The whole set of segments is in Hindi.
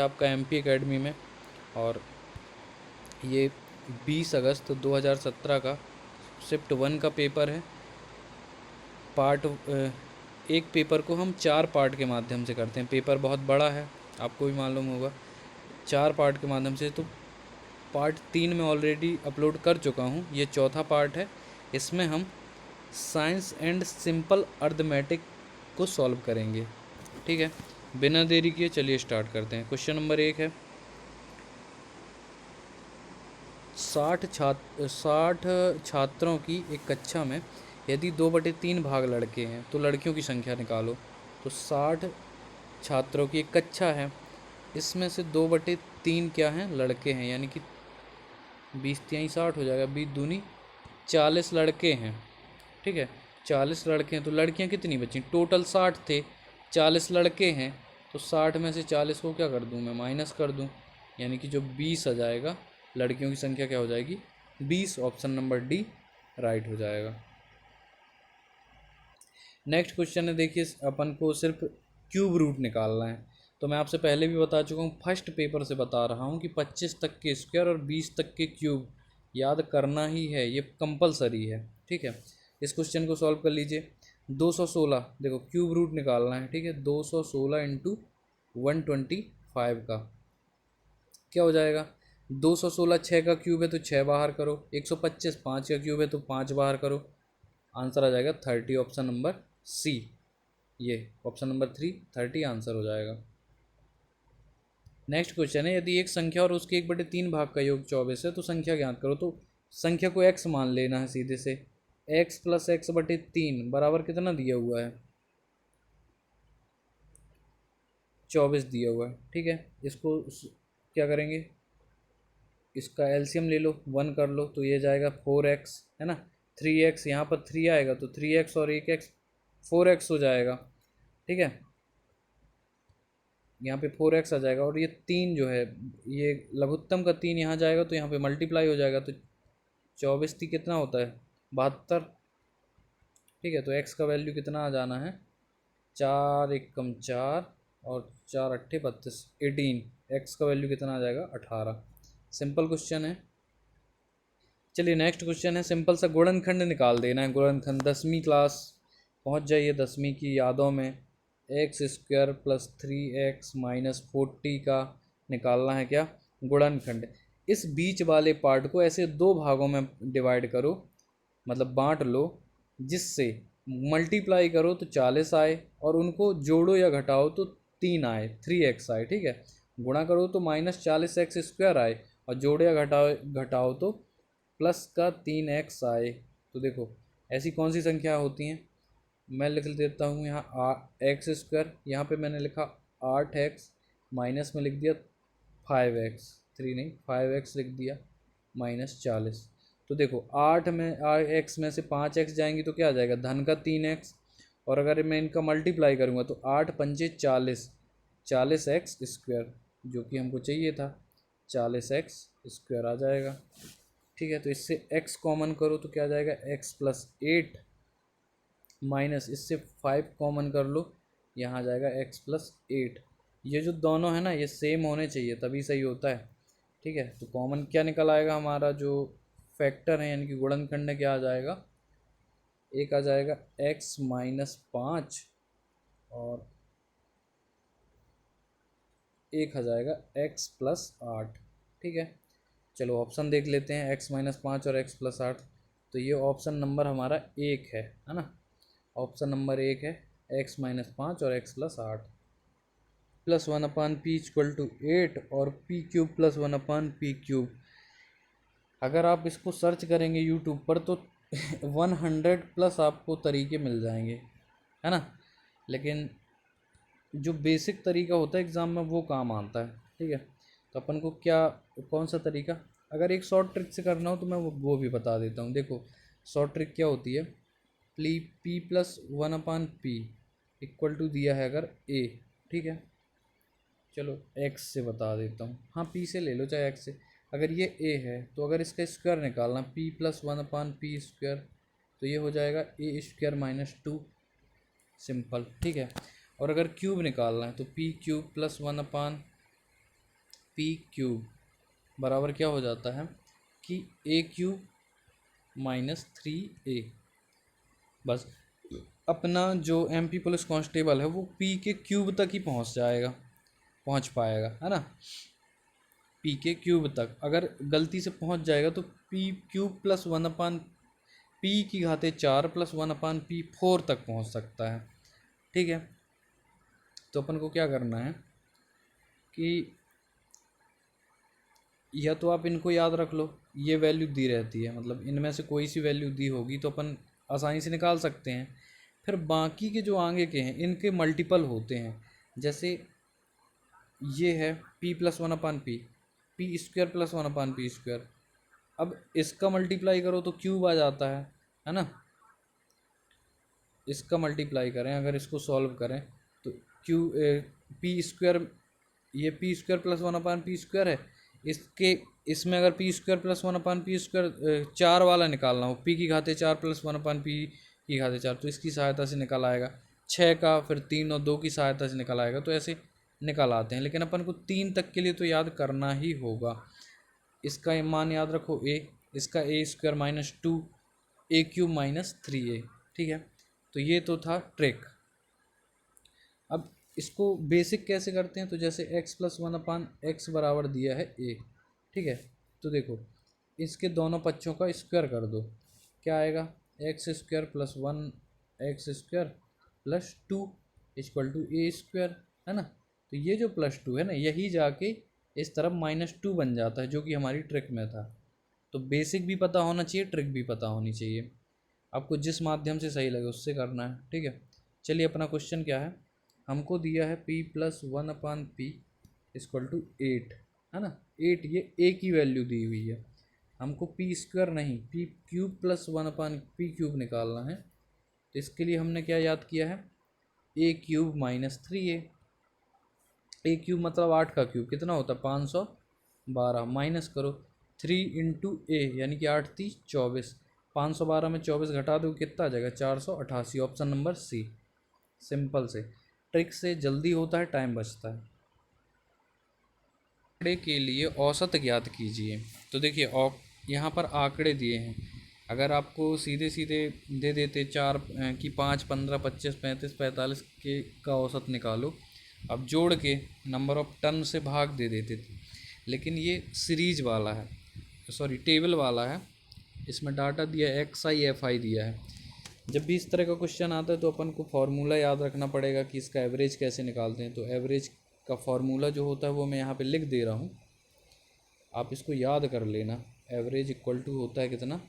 आपका एमपी एकेडमी में। और ये 20 अगस्त 2017 का शिफ्ट 1 का पेपर है। पार्ट एक पेपर को हम 4 पार्ट के माध्यम से करते हैं। पेपर बहुत बड़ा है, आपको भी मालूम होगा। 4 पार्ट के माध्यम से, तो पार्ट 3 में ऑलरेडी अपलोड कर चुका हूँ, ये चौथा पार्ट है। इसमें हम साइंस एंड सिंपल अर्थमेटिक को सॉल्व करेंगे। ठीक है, बिना देरी किए चलिए स्टार्ट करते हैं। क्वेश्चन नंबर 1 है, 60 छात्रों की एक कक्षा में यदि 2/3 भाग लड़के हैं तो लड़कियों की संख्या निकालो। तो 60 छात्रों की एक कक्षा है, इसमें से 2/3 क्या हैं, लड़के हैं, यानी कि 20×3 60 हो जाएगा, 20×2 40 लड़के हैं। ठीक है, 40 लड़के हैं, तो लड़कियां कितनी बची? टोटल 60 थे, 40 लड़के हैं, तो 60 में से 40 को क्या कर दूं मैं, माइनस कर दूं, यानी कि जो 20 आ जाएगा, लड़कियों की संख्या क्या हो जाएगी, 20। ऑप्शन नंबर डी राइट हो जाएगा। नेक्स्ट क्वेश्चन है, देखिए अपन को सिर्फ क्यूब रूट निकालना है। तो मैं आपसे पहले भी बता चुका हूँ, फर्स्ट पेपर से बता रहा हूँ कि 25 तक के स्क्वायर और 20 तक के क्यूब याद करना ही है, ये कंपलसरी है। ठीक है, इस क्वेश्चन को सॉल्व कर लीजिए। 216, देखो क्यूब रूट निकालना है। ठीक है, 216 इंटू 125 का क्या हो जाएगा? 216 6 का क्यूब है तो 6 बाहर करो, 125 5 का क्यूब है तो 5 बाहर करो, आंसर आ जाएगा 30। ऑप्शन नंबर सी, ये ऑप्शन नंबर 3 30 आंसर हो जाएगा। नेक्स्ट क्वेश्चन है, यदि एक संख्या और उसके 1/3 भाग का योग 24 है तो संख्या ज्ञात करो। तो संख्या को x मान लेना है सीधे से। x + x/3 बराबर कितना दिया हुआ है? 24 दिया हुआ है। ठीक है, इसको क्या करेंगे, इसका एलसीएम ले लो, 1 कर लो, तो ये जाएगा 4x, है ना। 3x, यहाँ पर 3 आएगा तो 3x और 1x 4x हो जाएगा। ठीक है, यहाँ पे 4x आ जाएगा, और ये 3 जो है, ये लघुत्तम का 3 यहाँ जाएगा तो यहाँ पे मल्टीप्लाई हो जाएगा, तो 24 कितना होता है, 72। ठीक है, तो x का वैल्यू कितना आ जाना है, 4 एकम 4 और 4 अट्ठे 32, 18। x का वैल्यू कितना आ जाएगा, 18। सिंपल क्वेश्चन है। चलिए नेक्स्ट क्वेश्चन है, सिंपल सा गुणनखंड निकाल देना है। गुणनखंड 10वीं क्लास पहुंच जाइए, 10वीं की यादों में। x² + 3x - 40 का निकालना है क्या, गुणनखंड। इस बीच वाले पार्ट को ऐसे 2 भागों में डिवाइड करो, मतलब बांट लो, जिससे मल्टीप्लाई करो तो 40 आए, और उनको जोड़ो या घटाओ तो 3 आए, 3x आए। ठीक है, गुणा करो तो -40x² आए, और जोड़ो या घटाओ तो प्लस का 3x आए। तो देखो ऐसी कौन सी संख्या होती हैं, मैं लिख देता हूँ यहाँ x², यहाँ पे मैंने लिखा 8x, माइनस में लिख दिया 5x, 3 नहीं 5x लिख दिया, -40। तो देखो 8 में x में से 5x जाएंगी तो क्या आ जाएगा, धन का 3x, और अगर मैं इनका मल्टीप्लाई करूँगा तो 8 पंचे 40, 40x², जो कि हमको चाहिए था, 40x² आ जाएगा। ठीक है, तो इससे x कॉमन करो तो क्या आ जाएगा, x + 8 माइनस इससे 5 कॉमन कर लो, यहाँ आ जाएगा x + 8। ये जो दोनों है ना, ये सेम होने चाहिए तभी सही होता है। ठीक है, तो कॉमन क्या निकल आएगा, हमारा जो फैक्टर है यानी कि गुणनखंड क्या आ जाएगा, एक आ जाएगा x - 5 और एक आ जाएगा x + 8। ठीक है, चलो ऑप्शन देख लेते हैं, x - 5 और x + 8। तो ये ऑप्शन नंबर हमारा 1 है ना। ऑप्शन नंबर 1 है, x - 5 और x + 8। +1/p = 8 और p³ + 1/p³। अगर आप इसको सर्च करेंगे यूट्यूब पर तो 100+ आपको तरीके मिल जाएंगे, है ना। लेकिन जो बेसिक तरीका होता है एग्ज़ाम में वो काम आता है। ठीक है, तो अपन को क्या, कौन सा तरीका, अगर एक शॉर्ट ट्रिक से करना हो तो मैं वो भी बता देता हूँ। देखो शॉर्ट ट्रिक क्या होती है, p + 1/p = दिया है अगर a। ठीक है, चलो x से बता देता हूँ, हाँ p से ले लो चाहे x से। अगर ये a है तो अगर इसका स्क्वायर निकालना, p + 1/p², तो ये हो जाएगा a² - 2, सिंपल। ठीक है, और अगर क्यूब निकालना है तो p³ + 1/, पी क्यूब बराबर क्या हो जाता है कि ए क्यूब माइनस 3a। बस अपना जो एमपी पुलिस कांस्टेबल है वो पी के क्यूब तक ही पहुंच पाएगा, है ना। पी के क्यूब तक अगर गलती से पहुंच जाएगा तो पी क्यूब प्लस 1/, पी की घाते 4 प्लस 1/p4 तक पहुंच सकता है। ठीक है, तो अपन को क्या करना है कि या तो आप इनको याद रख लो, ये वैल्यू दी रहती है, मतलब इनमें से कोई सी वैल्यू दी होगी तो अपन आसानी से निकाल सकते हैं। फिर बाकी के जो आगे के हैं इनके मल्टीपल होते हैं, जैसे ये है p plus 1/p, P square plus 1/p²। अब इसका मल्टीप्लाई करो तो क्यूब आ जाता है ना। इसका मल्टीप्लाई करें, अगर इसको सॉल्व करें तो पी स्क्वायर, ये पी स्क्वायर प्लस 1/p² है। इसके इसमें अगर पी स्क्वायर प्लस 1/p², 4 वाला निकालना हो, पी की घाते 4 प्लस 1/p की घाते 4, तो इसकी सहायता से निकल आएगा। 6 का फिर 3 और 2 की सहायता से निकल आएगा। तो ऐसे निकल आते हैं, लेकिन अपन को 3 तक के लिए तो याद करना ही होगा। इसका मान याद रखो a, इसका a² minus 2, a³ minus 3a। ठीक है, तो ये तो था ट्रिक। अब इसको बेसिक कैसे करते हैं, तो जैसे x प्लस 1/x बराबर दिया है a। ठीक है, तो देखो इसके दोनों पक्षों का स्क्वायर कर दो, क्या आएगा, x² plus 1x² plus 2 equal to a², है ना। तो ये जो +2 है ना, यही जाके इस तरफ -2 बन जाता है, जो कि हमारी ट्रिक में था। तो बेसिक भी पता होना चाहिए, ट्रिक भी पता होनी चाहिए। आपको जिस माध्यम से सही लगे उससे करना है। ठीक है, चलिए अपना क्वेश्चन क्या है, हमको दिया है p plus 1/p equal to 8, है ना। 8 ये a की वैल्यू दी हुई है, हमको p² नहीं p क्यूब प्लस 1/p³ निकालना है। तो इसके लिए हमने क्या याद किया है, a³ माइनस 3a। a³ मतलब 8 का क्यूब कितना होता है, 512, माइनस करो 3 इंटू a यानी कि 8 3 24, 512 में 24 घटा दो कितना आ जाएगा, 488। Option number C. सिंपल से ट्रिक से जल्दी होता है, टाइम बचता है। आंकड़े के लिए औसत ज्ञात कीजिए। तो देखिए यहाँ पर आंकड़े दिए हैं, अगर आपको सीधे सीधे दे देते 4 कि 5 15 25 35 45 के का औसत निकालो, अब जोड़ के नंबर ऑफ टन से भाग दे देते थे। लेकिन ये सीरीज वाला है, सॉरी टेबल वाला है, इसमें डाटा दिया है XI FI दिया है। जब भी इस तरह का क्वेश्चन आता है तो अपन को फार्मूला याद रखना पड़ेगा कि इसका एवरेज कैसे निकालते हैं। तो एवरेज का फार्मूला जो होता है वो मैं यहाँ पे लिख दे रहा हूँ, आप इसको याद कर लेना। एवरेज इक्वल टू होता है कितना,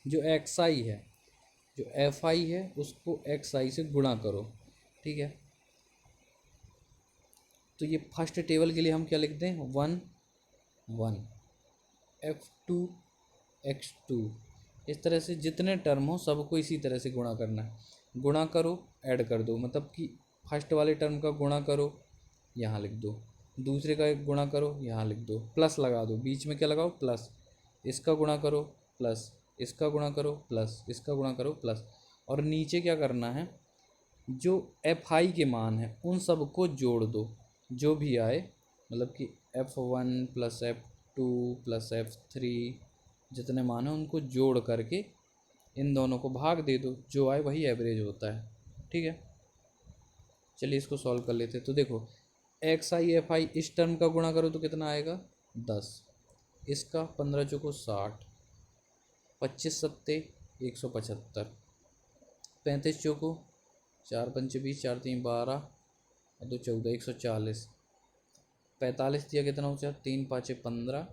जो XI है, जो FI है उसको XI से गुणा करो। ठीक है, तो ये फर्स्ट टेबल के लिए हम क्या लिखते हैं, 1 1 F2 X2। इस तरह से जितने टर्म हो सबको इसी तरह से गुणा करना है। गुणा करो ऐड कर दो, मतलब कि फर्स्ट वाले टर्म का गुणा करो यहाँ लिख दो, दूसरे का एक गुणा करो यहाँ लिख दो, प्लस लगा दो, बीच में क्या लगाओ प्लस, इसका गुणा करो प्लस, इसका गुणा करो प्लस, इसका गुणा करो प्लस। और नीचे क्या करना है, जो FI के मान है उन सबको जोड़ दो, जो भी आए, मतलब कि F1 plus F2 plus F3 जितने मान हैं उनको जोड़ करके इन दोनों को भाग दे दो, जो आए वही एवरेज होता है। ठीक है, चलिए इसको सॉल्व कर लेते हैं। तो देखो XI FI इस टर्म का गुणा करो तो कितना आएगा 10, इसका 15 चौको 60, 25 सत्ते 175, 35 चौको 4 पंचे 20, 4 3 12 और 2 14, 140, 45 दिया कितना होता है, 3 5 15,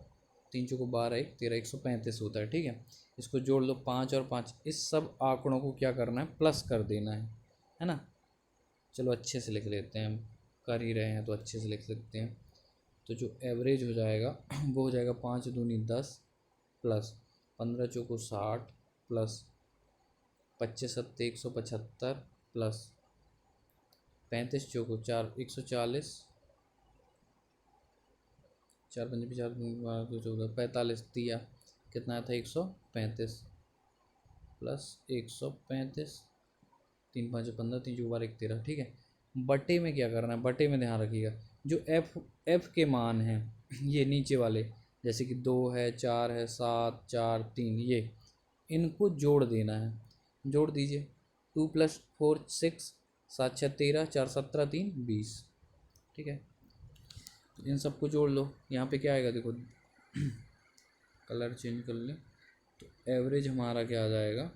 3 चौको 12 1 13, 135 होता है। ठीक है, इसको जोड़ लो 5 और 5, इस सब आंकड़ों को क्या करना है, प्लस कर देना है ना। चलो अच्छे से लिख लेते हैं, हम कर ही रहे हैं तो अच्छे से लिख सकते हैं। तो जो एवरेज हो जाएगा वो हो जाएगा 5 दूनी 10 प्लस 15 चौको 60 प्लस 25 सत्ते 175 प्लस 35 चौको 4 140, 4 पंजे 50 2 14 45 दिया कितना था 135 प्लस 135, 3 5 15, 3 चौको 12 1 13। ठीक है, बटे में क्या करना है, बटे में ध्यान रखिएगा जो एफ के मान हैं ये नीचे वाले जैसे कि 2 है, 4 है, 7, 4, 3, ये इनको जोड़ देना है। जोड़ दीजिए। 2 + 4 6, 7 6 13, 4 17 3 20। ठीक है, तो इन सबको जोड़ लो। यहाँ पे क्या आएगा देखो, कलर चेंज कर लें तो एवरेज हमारा क्या आ जाएगा,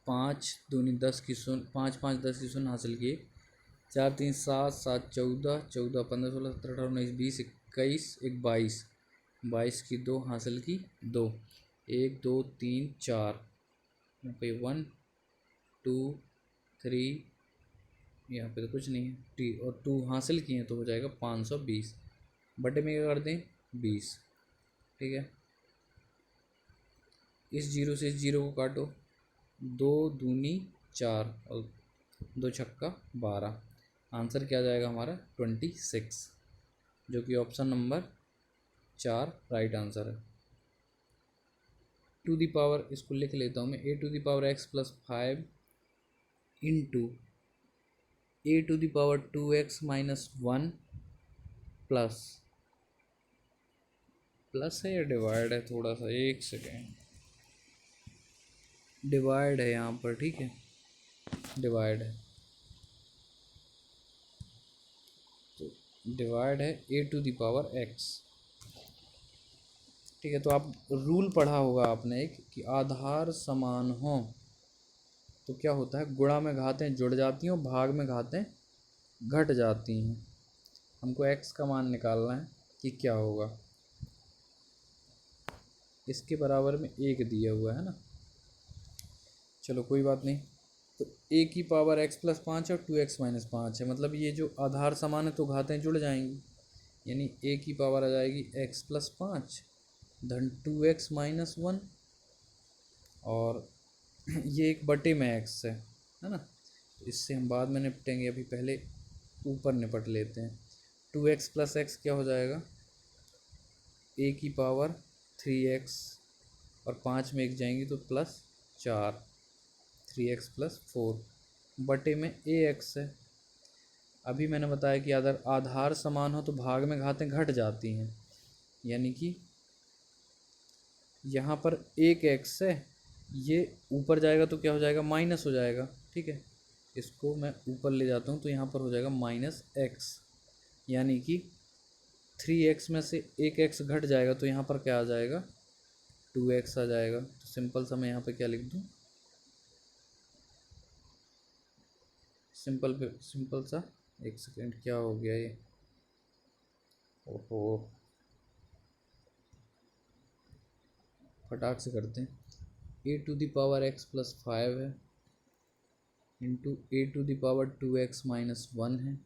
5 दूनी 10 की शून्य, 5 5 10 की शून्य हासिल किए, 4 3 7 7 14 14 15 16 17 18 19 20 21 1 22, 22 की 2 हासिल की 2, 1 2 3 4, यहाँ पे 1 2 3, यहाँ पे तो कुछ नहीं है, टी और 2 हासिल किए तो हो जाएगा 520। बटे में क्या कर दें 20। ठीक है, इस जीरो से इस जीरो को काटो, 2 दूनी 4 और 2 छक्का 12। आंसर क्या जाएगा हमारा 26, जो कि ऑप्शन नंबर 4 राइट आंसर है। टू दी पावर, इसको लिख लेता हूँ मैं, a⁴x + 5 into a⁴2x - 1 plus, plus है या डिवाइड है, थोड़ा सा एक सेकेंड, डिवाइड है यहाँ पर। ठीक है, डिवाइड है, तो डिवाइड है a⁴x। ठीक है, तो आप रूल पढ़ा होगा आपने एक कि आधार समान हो तो क्या होता है, गुणा में घातें जुड़ जाती हैं और भाग में घातें घट जाती हैं। हमको x का मान निकालना है कि क्या होगा। इसके बराबर में 1 दिया हुआ है ना, चलो कोई बात नहीं। तो a⁴x + 5 और 2x - 5 है, मतलब ये जो आधार समान है तो घातें जुड़ जाएंगी, यानी a आ जाएगी x + 5 धन 2x - 1, और ये एक बटे में x है ना, तो इससे हम बाद में निपटेंगे, अभी पहले ऊपर निपट लेते हैं। 2x + x क्या हो जाएगा, a⁴3x और 5 में 1 जाएंगी तो +4, 3x + 4 बटे में ax है। अभी मैंने बताया कि अगर आधार समान हो तो भाग में घातें घट जाती हैं, यानी कि यहाँ पर 1x है, ये ऊपर जाएगा तो क्या हो जाएगा, माइनस हो जाएगा। ठीक है, इसको मैं ऊपर ले जाता हूँ तो यहाँ पर हो जाएगा -x, यानी कि 3x में से 1x घट जाएगा तो यहाँ पर क्या आ जाएगा, 2x आ जाएगा। तो सिंपल सा मैं यहाँ पे क्या लिख दूँ, सिंपल सा, एक सेकेंड क्या हो गया ये, ओहो, फटाक से करते हैं। a⁴x + 5 है इंटू a⁴2x - 1 है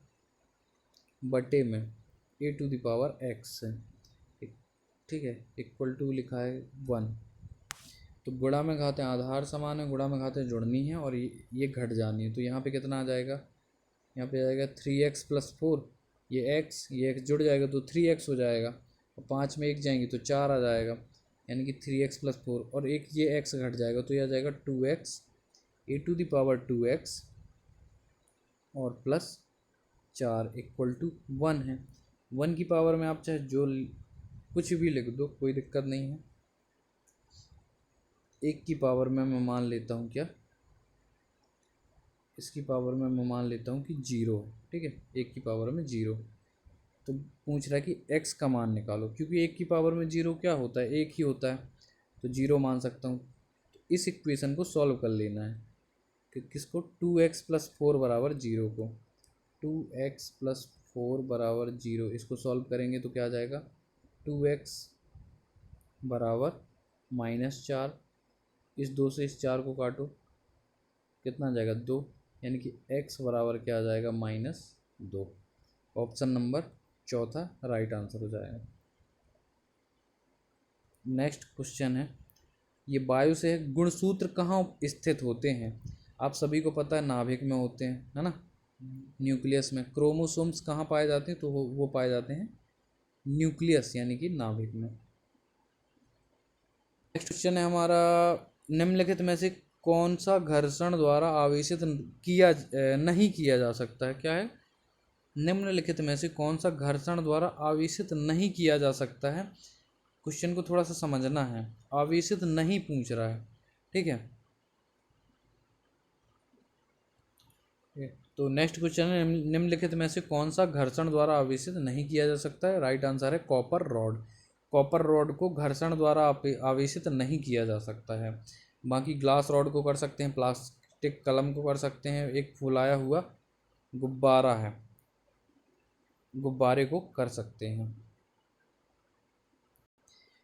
बटे में a⁴x है। ठीक है, इक्वल टू लिखा है 1। तो गुणा में घातें आधार समान है, गुणा में घातें जुड़नी है और ये घट जानी है। तो यहाँ पे कितना आ जाएगा, यहाँ पे आ जाएगा 3x + 4, ये x जुड़ जाएगा तो 3x हो जाएगा, और 5 में 1 जाएंगी तो 4 आ जाएगा, यानी कि 3x + 4, और एक ये x घट जाएगा तो ये आ जाएगा 2x, a⁴2x और +4 इक्वल टू 1 है। 1 की पावर में आप चाहे जो कुछ भी लिख दो, कोई दिक्कत नहीं है। 1 की पावर में मैं मान लेता हूँ क्या, इसकी पावर में मैं मान लेता हूँ कि 0। ठीक है, 1 की पावर में 0। तो पूछ रहा है कि x का मान निकालो, क्योंकि 1 की पावर में 0 क्या होता है, 1 ही होता है, तो 0 मान सकता हूँ। तो इस इक्वेशन को सॉल्व कर लेना है कि किसको, 2x + 4 = 0 को, 2x + 4 = 0, इसको सॉल्व करेंगे तो क्या आ जाएगा, 2x बराबर -4, इस 2 से इस 4 को काटो, कितना आ जाएगा 2, यानी कि x बराबर क्या आ जाएगा -2। ऑप्शन नंबर चौथा राइट आंसर हो जाएगा। नेक्स्ट क्वेश्चन है, ये वायु से गुणसूत्र कहाँ स्थित होते हैं। आप सभी को पता है नाभिक में होते हैं, है ना, न्यूक्लियस में। क्रोमोसोम्स कहाँ पाए जाते हैं, तो वो पाए जाते हैं न्यूक्लियस यानी कि नाभिक में। नेक्स्ट क्वेश्चन है हमारा, निम्नलिखित में से कौन सा घर्षण द्वारा आवेशित नहीं किया जा सकता है, क्या है, निम्नलिखित में से कौन सा घर्षण द्वारा आवेशित नहीं किया जा सकता है। क्वेश्चन को थोड़ा सा समझना है, आवेशित नहीं पूछ रहा है, ठीक है। तो नेक्स्ट क्वेश्चन है, निम्नलिखित में से कौन सा घर्षण द्वारा आवेशित नहीं किया जा सकता है। राइट आंसर है कॉपर रॉड। कॉपर रॉड को घर्षण द्वारा आवेशित नहीं किया जा सकता है। बाकी ग्लास रॉड को कर सकते हैं, प्लास्टिक कलम को कर सकते हैं, एक फुलाया हुआ गुब्बारा है, गुब्बारे को कर सकते हैं।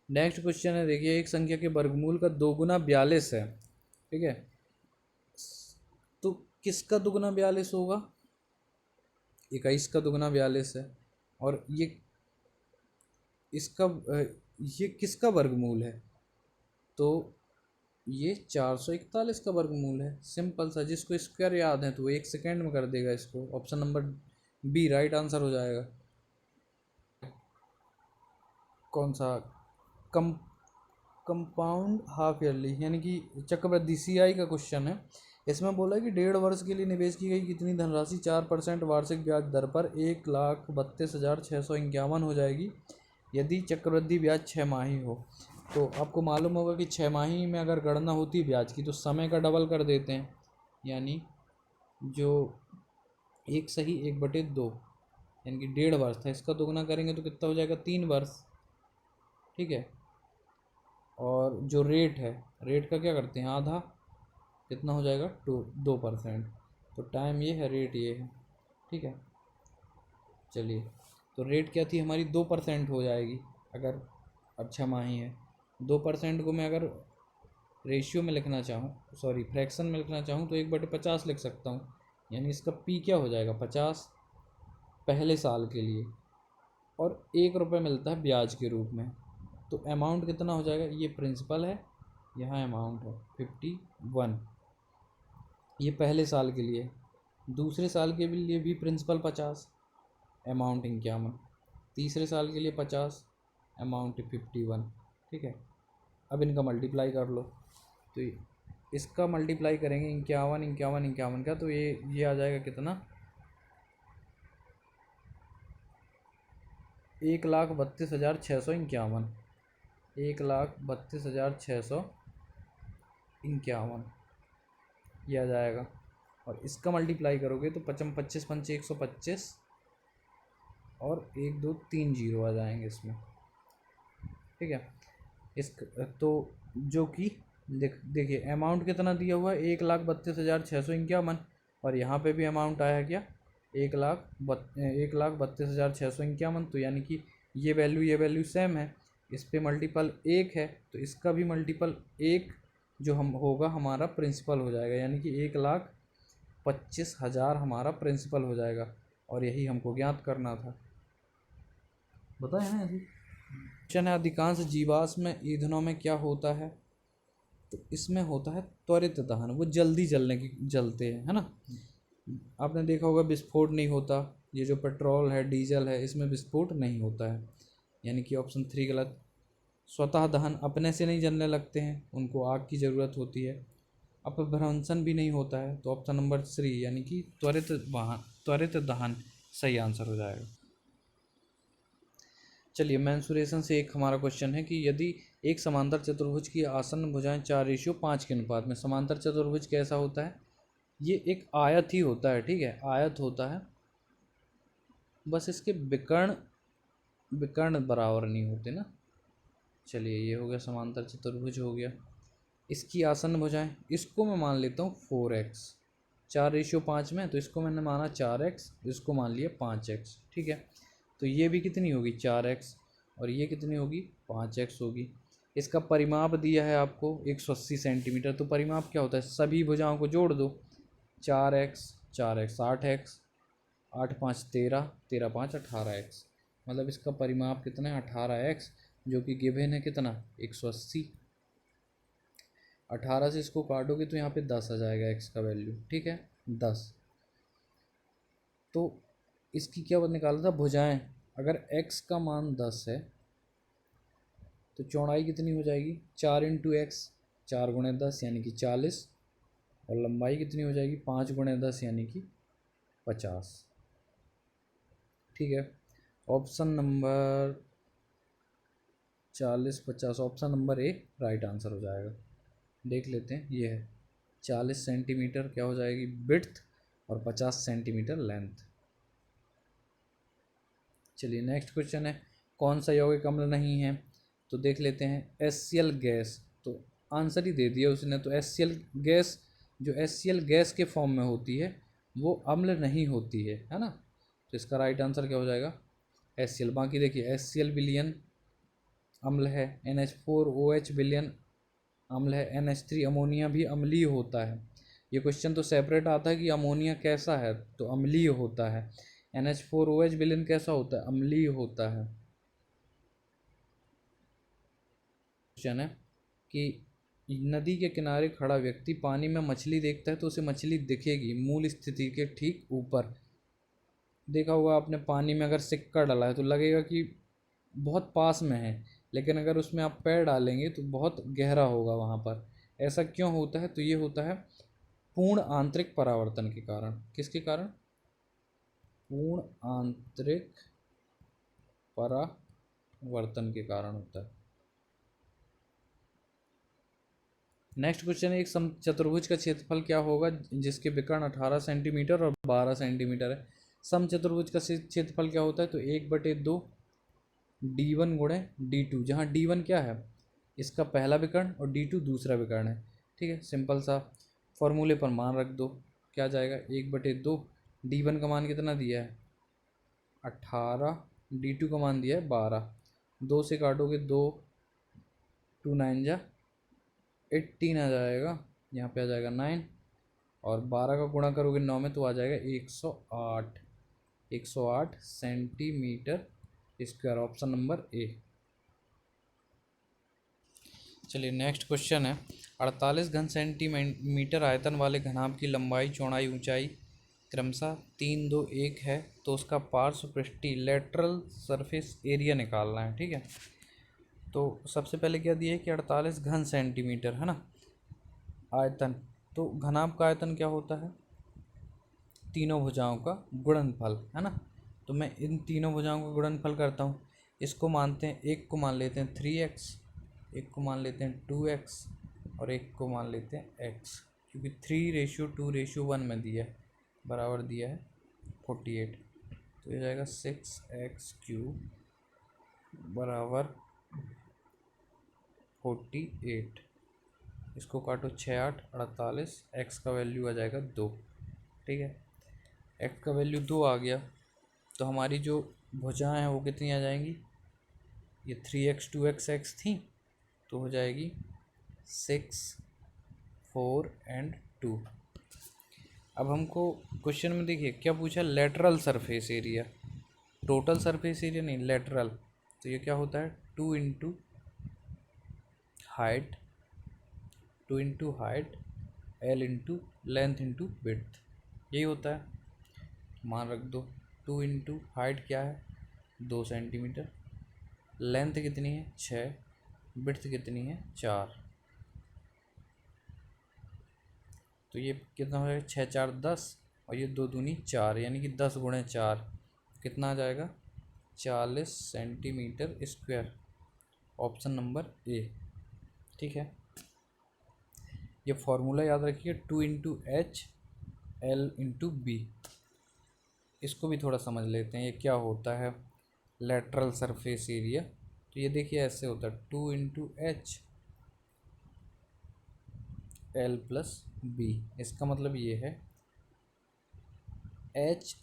नेक्स्ट क्वेश्चन है, देखिए एक संख्या के वर्गमूल का 2 गुना 42 है, ठीक है। तो किसका दुगना 42 होगा। 21 का दुगना 42 है। और इसका ये किसका वर्गमूल है। तो ये 441 का वर्गमूल है। सिंपल सा, जिसको स्क्वायर याद है तो वो 1 सेकेंड में कर देगा इसको। Option number B right answer हो जाएगा। कौन सा, कम कंपाउंड हाफ ईयरली यानी कि चक्रवृद्धि CI का क्वेश्चन है। इसमें बोला है कि 1.5 वर्ष के लिए निवेश की गई कितनी धनराशि 4% वार्षिक ब्याज दर पर 1,32,651 हो जाएगी यदि चक्रवृद्धि ब्याज 6 माही हो। तो आपको मालूम होगा कि 6 माही में अगर गणना होती है ब्याज की तो समय का डबल कर देते हैं, यानी जो 1/2 यानी कि 1.5 वर्ष था, इसका दोगुना करेंगे तो कितना हो जाएगा 3 वर्ष, ठीक है। और जो रेट है, रेट का क्या करते हैं आधा, कितना हो जाएगा 2%। तो टाइम ये है, रेट ये है, ठीक है। चलिए, तो रेट क्या थी हमारी 2% हो जाएगी अगर 6 माही है। 2% को मैं अगर रेशियो में लिखना चाहूँ, सॉरी फ्रैक्शन में लिखना चाहूँ तो 1/50 लिख सकता हूँ, यानी इसका P क्या हो जाएगा 50 पहले साल के लिए। और 1 रुपये मिलता है ब्याज के रूप में। तो अमाउंट कितना हो जाएगा, ये प्रिंसिपल है, यहाँ अमाउंट है 51, ये पहले साल के लिए। दूसरे साल के लिए भी प्रिंसिपल 50, अमाउंट 51। तीसरे साल के लिए 50, अमाउंट 51, ठीक है। अब इनका मल्टीप्लाई कर लो, तो इसका मल्टीप्लाई करेंगे 51 51 51 का, तो ये आ जाएगा कितना 1,32,651, 1,32,651 ये आ जाएगा। और इसका मल्टीप्लाई करोगे तो 55 25 पंचे 125 और 1 2 3 जीरो आ जाएंगे इसमें, ठीक है। इस तो जो कि देखिए अमाउंट कितना दिया हुआ है 1,32,651, और यहाँ पे भी अमाउंट आया क्या 1,32,651। तो यानी कि ये वैल्यू सेम है, इस पे मल्टीपल 1 है तो इसका भी मल्टीपल 1 जो हम होगा हमारा प्रिंसिपल हो जाएगा, यानी कि 1,25,000 हमारा प्रिंसिपल हो जाएगा। और यही हमको ज्ञात करना था, बताया ना अभी। क्वेश्चन है, अधिकांश जीवाश्म ईंधनों में क्या होता है। तो इसमें होता है त्वरित दहन, वो जल्दी जलते हैं, है ना। आपने देखा होगा विस्फोट नहीं होता, ये जो पेट्रोल है डीजल है इसमें विस्फोट नहीं होता है, यानी कि ऑप्शन 3 गलत। स्वतः दहन, अपने से नहीं जलने लगते हैं, उनको आग की ज़रूरत होती है। अपभ्रंशन भी नहीं होता है, तो ऑप्शन नंबर 3 यानी कि त्वरित दहन सही आंसर हो जाएगा। चलिए, मेंसुरेशन से एक हमारा क्वेश्चन है कि यदि एक समांतर चतुर्भुज की आसन्न भुजाएं 4:5 के अनुपात में, समांतर चतुर्भुज कैसा होता है, ये एक आयत ही होता है, ठीक है, आयत होता है, बस इसके विकर्ण बराबर नहीं होते ना। चलिए, ये हो गया समांतर चतुर्भुज हो गया। इसकी आसन्न भुजाएं, इसको मैं मान लेता हूँ 4x, 4:5 में, तो इसको मैंने माना 4x, इसको मान लिया 5x, ठीक है। तो ये भी कितनी होगी 4x, और ये कितनी होगी 5x होगी। इसका परिमाप दिया है आपको 180 सेंटीमीटर। तो परिमाप क्या होता है, सभी भुजाओं को जोड़ दो, 4x 4x 8x, 8 5 13, 13 5 18x, मतलब इसका परिमाप कितना है 18x, जो कि गिवन है कितना 180। 18 से इसको काटोगे तो यहाँ पे 10 आ जाएगा x का वैल्यू, ठीक है 10। तो इसकी क्या निकाला था भुजाएं, अगर x का मान 10 है तो चौड़ाई कितनी हो जाएगी 4 × x, 4 × 10 यानी कि 40, और लंबाई कितनी हो जाएगी 5 × 10 यानी कि 50। ठीक है, ऑप्शन नंबर 40-50, ऑप्शन नंबर ए राइट आंसर हो जाएगा। देख लेते हैं, ये है 40 सेंटीमीटर क्या हो जाएगी विड्थ और 50 सेंटीमीटर लेंथ। चलिए नेक्स्ट क्वेश्चन है, कौन सा यौगिक अम्ल नहीं है? तो देख लेते हैं, HCl गैस, तो आंसर ही दे दिया उसने। तो HCl गैस, जो HCl गैस के फॉर्म में होती है वो अम्ल नहीं होती है ना। तो इसका राइट आंसर क्या हो जाएगा HCl। बाकी देखिए HCl विलयन अम्ल है, NH4OH विलयन अम्ल है, NH3 अमोनिया भी अम्लीय होता है। ये क्वेश्चन तो सेपरेट आता है कि अमोनिया कैसा है, तो अम्लीय होता है। NH4OH विलयन कैसा होता है, अम्लीय होता है। क्वेश्चन है कि नदी के किनारे खड़ा व्यक्ति पानी में मछली देखता है तो उसे मछली दिखेगी मूल स्थिति के ठीक ऊपर। देखा होगा आपने, पानी में अगर सिक्का डाला है तो लगेगा कि बहुत पास में है, लेकिन अगर उसमें आप पैर डालेंगे तो बहुत गहरा होगा वहाँ पर। ऐसा क्यों होता है? तो ये होता है पूर्ण आंतरिक परावर्तन के कारण। किसके कारण? पूर्ण आंतरिक परावर्तन के कारण होता है। नेक्स्ट क्वेश्चन है, एक समचतुर्भुज का क्षेत्रफल क्या होगा जिसके विकर्ण 18 सेंटीमीटर और 12 सेंटीमीटर है? समचतुर्भुज का क्षेत्रफल क्या होता है? तो 1/2 D1 गुणे D2, जहाँ D1 क्या है, इसका पहला विकर्ण और D2 दूसरा विकर्ण है। ठीक है, सिंपल सा फॉर्मूले पर मान रख दो, क्या जाएगा 1/2। D1 का मान कितना दिया है 18, D2 का मान दिया है 12। 2 से काटोगे 2, 2 9 जा 18 आ जाएगा, यहाँ पे आ जाएगा 9, और 12 का गुणा करोगे 9 में तो आ जाएगा 108, 108 सेंटीमीटर स्क्वायर। ऑप्शन नंबर ए। चलिए नेक्स्ट क्वेश्चन है, 48 घन सेंटीमीटर आयतन वाले घनाभ की लंबाई, चौड़ाई, ऊंचाई क्रमशः 3, 2, 1 है, तो उसका पार्श्व पृष्ठीय लेटरल सरफेस एरिया निकालना है। ठीक है, तो सबसे पहले क्या दिया है कि 48 घन सेंटीमीटर है ना आयतन। तो घनाभ का आयतन क्या होता है? तीनों भुजाओं का गुणनफल है ना। तो मैं इन तीनों भुजाओं का गुणनफल करता हूँ। इसको मानते हैं, एक को मान लेते हैं 3x, एक को मान लेते हैं 2x, और एक को मान लेते हैं x, क्योंकि 3:2:1 में दिया है, बराबर दिया है 48। तो ये जाएगा 6x³ बराबर 48। इसको काटो 6 8 48, x का वैल्यू आ जाएगा 2। ठीक है, x का वैल्यू 2 आ गया, तो हमारी जो भुजाएं हैं वो कितनी आ जाएंगी? ये 3x 2x x थी, तो हो जाएगी 6 4 एंड 2। अब हमको क्वेश्चन में देखिए क्या पूछा, lateral surface area, total surface area नहीं, लेटरल। तो ये क्या होता है 2 into height, 2 into height, L into length into width, यही होता है। मान रख दो, 2 इंटू हाइट क्या है 2 सेंटीमीटर, लेंथ कितनी है 6, विड्थ कितनी है 4। तो ये कितना हो जाएगा 6 4 10, और ये 2 दूनी 4, यानी कि 10 गुणे 4 कितना आ जाएगा 40 centimetre square. Option number A. ठीक है, ये फॉर्मूला याद रखिए, 2 into H L into B. इसको भी थोड़ा समझ लेते हैं, ये क्या होता है लेटरल सरफेस एरिया। तो ये देखिए ऐसे होता है 2 into H L plus B. इसका मतलब ये है H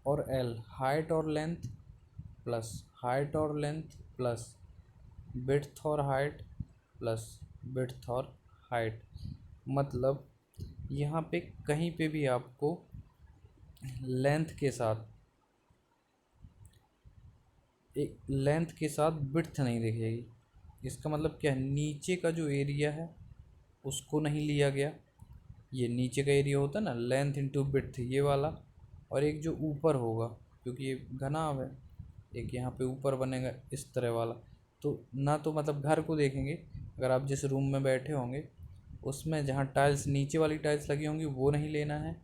और L हाइट और लेंथ, प्लस हाइट और लेंथ, प्लस विड्थ और हाइट, प्लस विड्थ और हाइट। मतलब यहाँ पे कहीं पे भी आपको लेंथ के साथ, एक लेंथ के साथ विड्थ नहीं दिखेगी। इसका मतलब क्या है, नीचे का जो एरिया है उसको नहीं लिया गया। ये नीचे का एरिया होता है ना, लेंथ इंटू विड्थ ये वाला, और एक जो ऊपर होगा, क्योंकि ये घनाभ है, एक यहाँ पे ऊपर बनेगा इस तरह वाला। तो ना तो मतलब घर को देखेंगे, अगर आप जिस रूम में बैठे होंगे उसमें जहाँ टाइल्स, नीचे वाली टाइल्स लगी होंगी वो नहीं लेना है,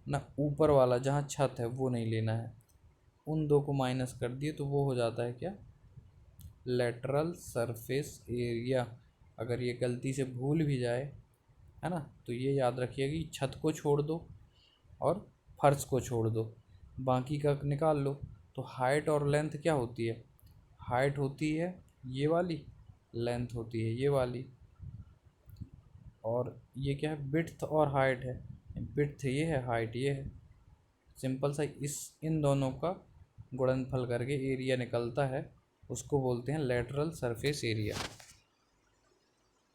ना ऊपर वाला जहाँ छत है वो नहीं लेना है। उन दो को माइनस कर दिए तो वो हो जाता है क्या, लेटरल सरफेस एरिया। अगर ये गलती से भूल भी जाए, है ना, तो ये याद रखिएगा कि छत को छोड़ दो और फर्श को छोड़ दो, बाकी का निकाल लो। तो हाइट और लेंथ क्या होती है, हाइट होती है ये वाली, लेंथ होती है ये वाली, और ये क्या है, विड्थ और हाइट है, विड्थ ये है, हाइट ये है। सिंपल सा इस इन दोनों का गुणनफल करके एरिया निकलता है, उसको बोलते हैं लेटरल सरफेस एरिया।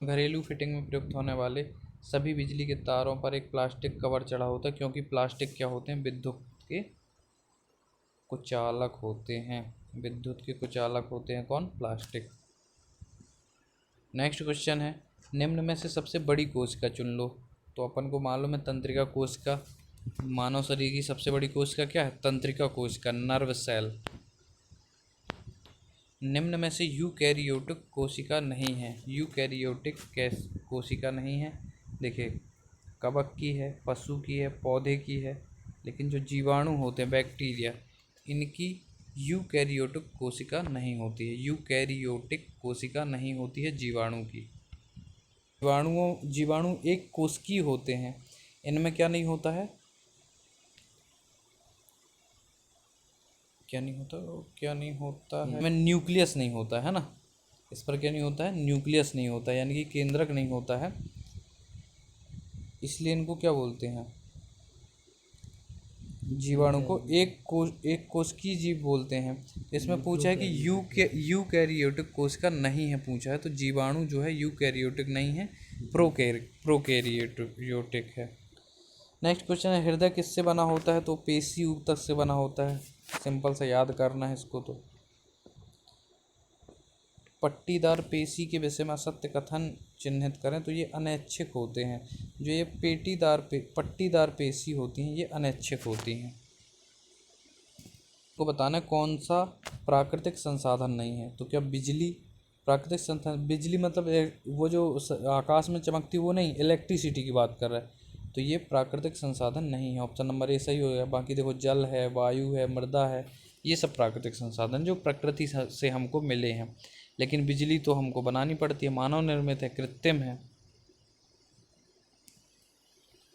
घरेलू फिटिंग में प्रयुक्त होने वाले सभी बिजली के तारों पर एक प्लास्टिक कवर चढ़ा होता है, क्योंकि प्लास्टिक क्या होते हैं, विद्युत के कुचालक होते हैं। विद्युत के कुचालक होते हैं कौन, प्लास्टिक। नेक्स्ट क्वेश्चन है, निम्न में से सबसे बड़ी कोशिका चुन लो। तो अपन को मालूम है तंत्रिका कोशिका, मानव शरीर की सबसे बड़ी कोशिका क्या है, तंत्रिका कोशिका, नर्व सेल। निम्न में से यूकैरियोटिक कोशिका नहीं है, यूकैरियोटिक कोशिका नहीं है। देखिए, कवक की है, पशु की है, पौधे की है, लेकिन जो जीवाणु होते हैं, बैक्टीरिया, इनकी यूकैरियोटिक कोशिका नहीं होती है। यूकैरियोटिक कोशिका नहीं होती है जीवाणु की। जीवाणु एक कोशिकीय होते हैं। इनमें क्या नहीं होता है, क्या नहीं होता है, इनमें न्यूक्लियस नहीं होता है ना। इस पर क्या नहीं होता है, न्यूक्लियस नहीं होता है, यानी कि केंद्रक नहीं होता है, इसलिए इनको क्या बोलते हैं, जीवाणु को एक कोशिकीय जीव बोलते हैं। इसमें पूछा है कि यूकैरियोटिक कोशिका नहीं है पूछा है, तो जीवाणु जो है यूकैरियोटिक नहीं है, प्रोकैरियोटिक है। नेक्स्ट क्वेश्चन है, हृदय किससे बना होता है, तो पेशी ऊतक से बना होता है। सिंपल सा याद करना है इसको। तो पट्टीदार पेशी के विषय में असत्य कथन चिन्हित करें। तो ये अनैच्छिक होते हैं, जो ये पट्टीदार पेशी होती हैं ये अनैच्छिक होती हैं। को बताना है कौन सा प्राकृतिक संसाधन नहीं है। तो क्या बिजली प्राकृतिक संसाधन, बिजली मतलब वो जो आकाश में चमकती वो नहीं, इलेक्ट्रिसिटी की बात कर रहा है, तो ये प्राकृतिक संसाधन नहीं है। ऑप्शन नंबर ए सही हो गया। बाकी देखो, जल है, वायु है, मृदा है, ये सब प्राकृतिक संसाधन जो प्रकृति से हमको मिले हैं, लेकिन बिजली तो हमको बनानी पड़ती है, मानव निर्मित है, कृत्रिम है।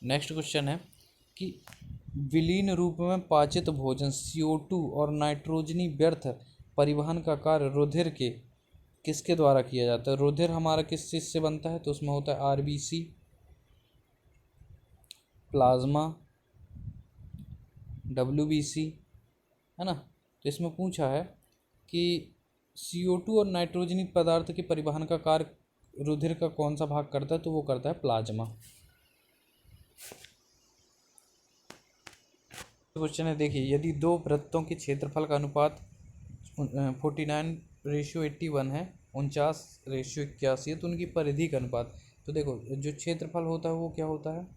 नेक्स्ट क्वेश्चन है कि विलीन रूप में पाचित भोजन CO2 और नाइट्रोजनी व्यर्थ परिवहन का कार्य रुधिर के किसके द्वारा किया जाता है। रुधिर हमारा किस चीज़ से बनता है, तो उसमें होता है RBC, प्लाज्मा, WBC, है ना। तो इसमें पूछा है कि CO2 और नाइट्रोजनी पदार्थ के परिवहन का कार्य रुधिर का कौन सा भाग करता है, तो वो करता है प्लाज्मा। क्वेश्चन है, देखिए, यदि दो वृत्तों के क्षेत्रफल का अनुपात 49:81 है, 49:81 है, तो उनकी परिधि का अनुपात। तो देखो, जो क्षेत्रफल होता है वो क्या होता है,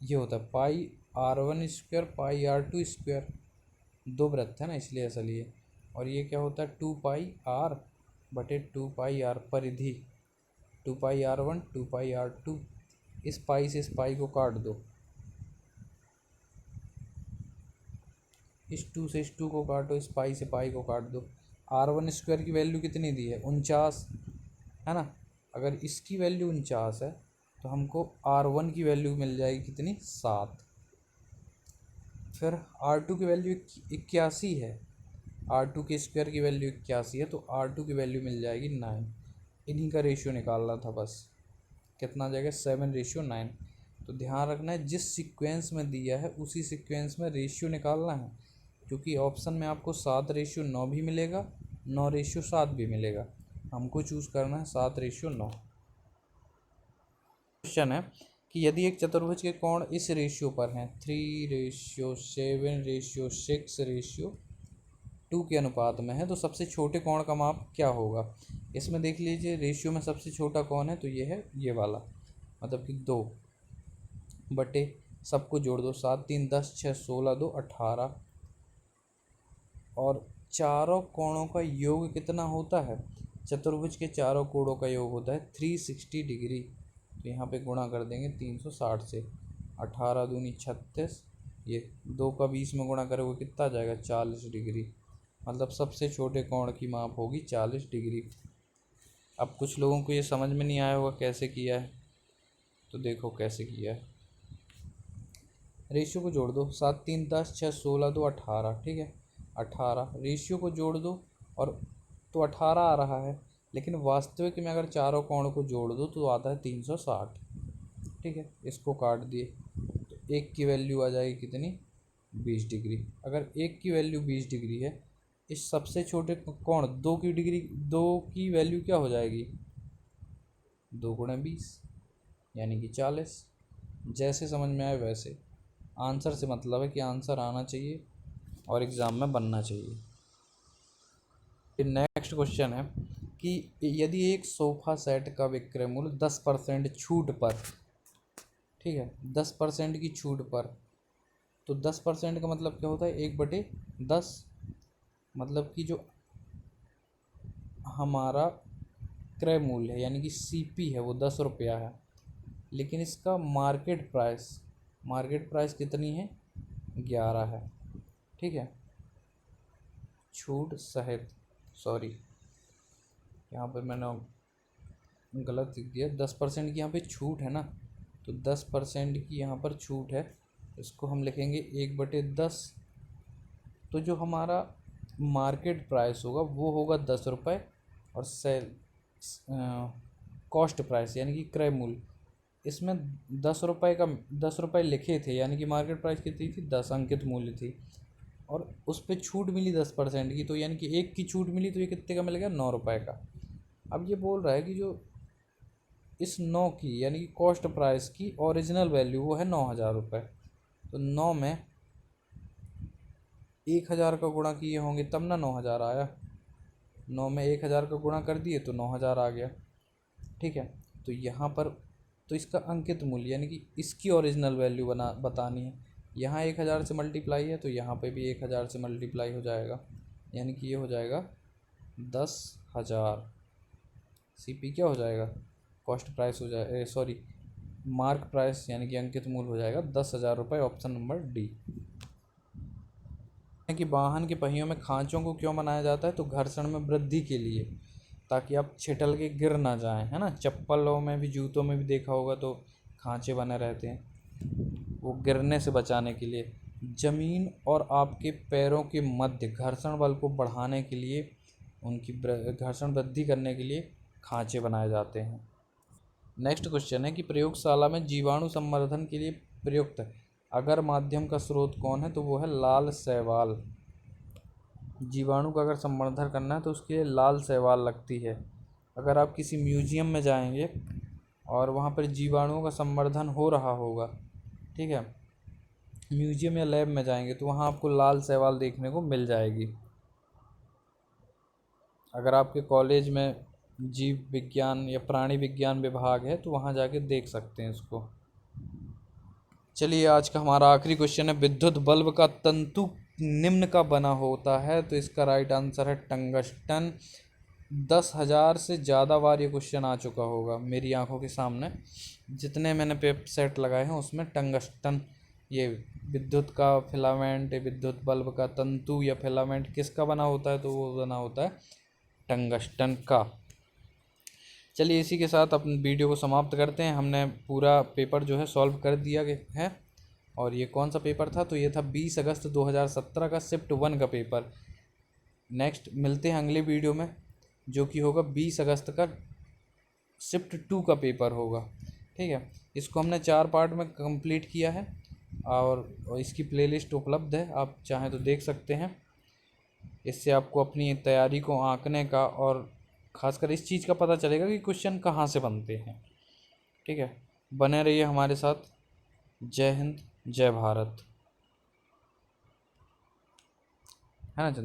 ये होता है πr1² πr2²। दो वृत्त है ना, इसलिए ऐसा लिए। और ये क्या होता है, 2πr/2πr परिधि, 2πr1 2πr2। इस पाई से इस पाई को काट दो, इस 2 से इस 2 को काटो, इस पाई से पाई को काट दो। r1² की वैल्यू कितनी दी है, 49, है ना। अगर इसकी वैल्यू 49 है तो हमको r1 की वैल्यू मिल जाएगी कितनी, 7। फिर r2 की वैल्यू 81 है, r2 के स्क्वायर की वैल्यू 81 है, तो r2 की वैल्यू मिल जाएगी 9। इन्हीं का रेशियो निकालना था बस, कितना आ जाएगा, 7:9। तो ध्यान रखना है, जिस सीक्वेंस में दिया है उसी सीक्वेंस में रेशियो निकालना है, क्योंकि ऑप्शन में आपको 7:9 भी मिलेगा, 9:7 भी मिलेगा। हमको चूज़ करना है 7:9। क्वेश्चन है कि यदि एक चतुर्भुज के कोण इस रेशियो पर हैं, 3:7:6:2 के अनुपात में है, तो सबसे छोटे कोण का माप क्या होगा। इसमें देख लीजिए, रेशियो में सबसे छोटा कौन है, तो ये है ये वाला, मतलब कि 2 बटे सबको जोड़ दो, 7 3 10 6 16 2 18, और चारों कोणों का योग कितना होता है, चतुर्भुज के चारों कोणों का योग होता है 360 डिग्री। तो यहाँ पे गुणा कर देंगे 360 से, 18 दूनी 36, ये 2 का 20 में गुणा करोगे कितना आ जाएगा 40 डिग्री। मतलब सबसे छोटे कोण की माप होगी 40 डिग्री। अब कुछ लोगों को ये समझ में नहीं आया होगा कैसे किया है, तो देखो कैसे किया है। रेशियो को जोड़ दो, 7 3 10 6 16 2 18, ठीक है 18। रेशियो को जोड़ दो और तो 18 आ रहा है, लेकिन वास्तविक में अगर चारों कोण को जोड़ दो तो आता है 360, ठीक है। इसको काट दिए तो एक की वैल्यू आ जाएगी कितनी 20 डिग्री। अगर एक की वैल्यू 20 डिग्री है, इस सबसे छोटे कोण 2 की डिग्री 2 की वैल्यू क्या हो जाएगी 2 गुणा 20 यानी कि 40। जैसे समझ में आए वैसे। आंसर से मतलब है कि आंसर आना चाहिए और एग्ज़ाम में बनना चाहिए। नेक्स्ट क्वेश्चन है कि यदि एक सोफ़ा सेट का विक्रय मूल्य 10% छूट पर, ठीक है 10% की छूट पर, तो 10% का मतलब क्या होता है 1/10, मतलब कि जो हमारा क्रय मूल्य है यानी कि सीपी है वो 10 रुपया है, लेकिन इसका मार्केट प्राइस कितनी है 11 है, ठीक है। छूट सहित, सॉरी यहाँ पर मैंने गलत लिख दिया, 10% की यहाँ पे छूट है ना, तो 10% की यहाँ पर छूट है, इसको हम लिखेंगे 1/10। तो जो हमारा मार्केट प्राइस होगा वो होगा 10 रुपये, और सेल कॉस्ट प्राइस यानी कि क्रय मूल्य, इसमें 10 रुपये का 10 रुपये लिखे थे, यानी कि मार्केट प्राइस कितनी थी 10 अंकित मूल्य थी, और उस पर छूट मिली 10% की, तो यानी कि एक की छूट मिली, तो ये कितने का मिल गया 9 रुपये का। अब ये बोल रहा है कि जो इस 9 की यानी कि कॉस्ट प्राइस की ओरिजिनल वैल्यू वो है 9,000 रुपये, तो 9 में 1,000 का गुणा किए होंगे तब ना 9,000 आया, 9 में 1,000 का गुणा कर दिए तो 9,000 आ गया, ठीक है। तो यहाँ पर तो इसका अंकित मूल्य यानी कि इसकी ओरिजिनल वैल्यू बतानी है, यहाँ 1,000 से मल्टीप्लाई है तो यहाँ पे भी 1,000 से मल्टीप्लाई हो जाएगा, यानी कि ये हो जाएगा 10,000। सीपी क्या हो जाएगा कॉस्ट प्राइस हो जाए सॉरी मार्क प्राइस यानी कि अंकित मूल्य हो जाएगा 10,000 रुपये, ऑप्शन नंबर डी। कि वाहन के पहियों में खांचों को क्यों बनाया जाता है, तो घर्षण में वृद्धि के लिए, ताकि आप छिटल के गिर ना जाएं, है ना। चप्पलों में भी जूतों में भी देखा होगा तो खांचे बने रहते हैं, वो गिरने से बचाने के लिए। ज़मीन और आपके पैरों के मध्य घर्षण बल को बढ़ाने के लिए, उनकी घर्षण वृद्धि करने के लिए खांचे बनाए जाते हैं। नेक्स्ट क्वेश्चन है कि प्रयोगशाला में जीवाणु संवर्धन के लिए प्रयुक्त अगर माध्यम का स्रोत कौन है, तो वो है लाल शैवाल। जीवाणु का अगर संवर्धन करना है तो उसके लिए लाल शैवाल लगती है। अगर आप किसी म्यूजियम में जाएंगे और वहाँ पर जीवाणुओं का संवर्धन हो रहा होगा, ठीक है, म्यूजियम या लैब में जाएंगे तो वहाँ आपको लाल शैवाल देखने को मिल जाएगी। अगर आपके कॉलेज में जीव विज्ञान या प्राणी विज्ञान विभाग है तो वहाँ जाके देख सकते हैं इसको। चलिए आज का हमारा आखिरी क्वेश्चन है, विद्युत बल्ब का तंतु निम्न का बना होता है, तो इसका राइट आंसर है टंगस्टन। 10,000 से ज़्यादा बार ये क्वेश्चन आ चुका होगा मेरी आंखों के सामने, जितने मैंने पेप सेट लगाए हैं उसमें टंगस्टन, ये विद्युत का फिलामेंट, विद्युत बल्ब का तंतु या फिलामेंट किसका बना होता है, तो वो बना होता है टंगस्टन का। चलिए इसी के साथ अपने वीडियो को समाप्त करते हैं। हमने पूरा पेपर जो है सॉल्व कर दिया है, और ये कौन सा पेपर था, तो ये था 20 अगस्त 2017 का शिफ्ट 1 का पेपर। नेक्स्ट मिलते हैं अगले वीडियो में, जो कि होगा 20 अगस्त का शिफ्ट 2 का पेपर होगा, ठीक है। इसको हमने 4 पार्ट में कंप्लीट किया है, और इसकी प्लेलिस्ट उपलब्ध है, आप चाहें तो देख सकते हैं। इससे आपको अपनी तैयारी को आंकने का और ख़ासकर इस चीज़ का पता चलेगा कि क्वेश्चन कहाँ से बनते हैं, ठीक है। बने रहिए हमारे साथ। जय हिंद, जय भारत, है ना।